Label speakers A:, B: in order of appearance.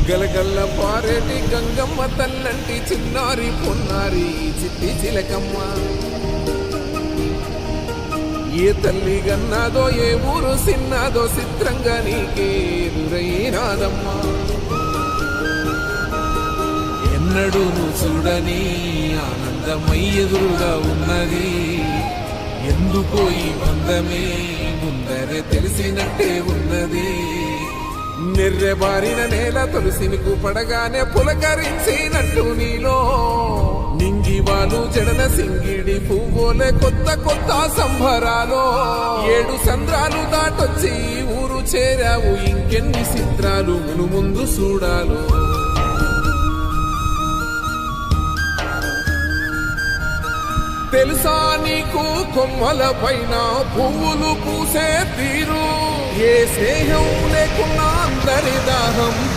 A: గలగల్ల పారేటి గంగమ్మ తల్లంటి చిన్నారి పొన్నారి చిట్టి చిలకమ్మ. ఏ తల్లి గన్నాదో ఏ ఊరు సిన్నాదో చిత్రంగా నీకే ఎదురైనాదమ్మా. ఎన్నడూ నువ్వు చూడని ఆనందమై ఎదురుగా ఉన్నది. ఎందుకో ఈ బంధమే ముందరే తెలిసినట్టే ఉన్నది. నిర్రెబారిన నేల తులసినికు పడగానే పులకరించినట్టు నీలో నింగివాలు జడల సింగిడి పువ్వులే కొత్త కొత్త సంభరాలో. 7 సంద్రాలు దాటొచ్చి ఊరు చేరావు, ఇంకెన్ని చిత్రాలు మును ముందు చూడాలు. తెలుసా నీకు కొమ్మల పైన పువ్వులు పూసే తీరు, ఏ స్నేహం లేకున్నా అందరి దాహం